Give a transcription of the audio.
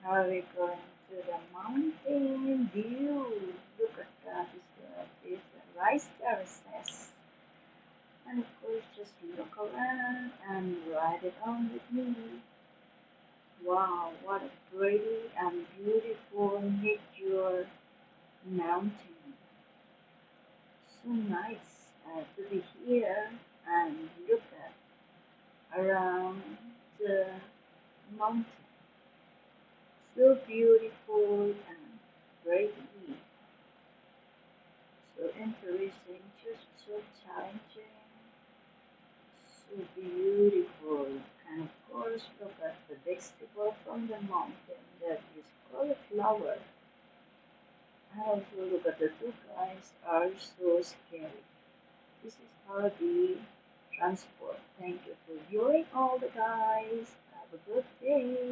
Are we going to the mountain view? Look at that, it's the rice terraces. And of course, just look around and ride it on with me. Wow, what a pretty and beautiful nature mountain. So nice to be here and look at around the mountain. So beautiful and pretty. So interesting, just so challenging, so beautiful. And of course, look at the vegetable from the mountain that is cauliflower. And also look at the two guys are so scary. This is how the transport. Thank you for viewing all the guys. Have a good day.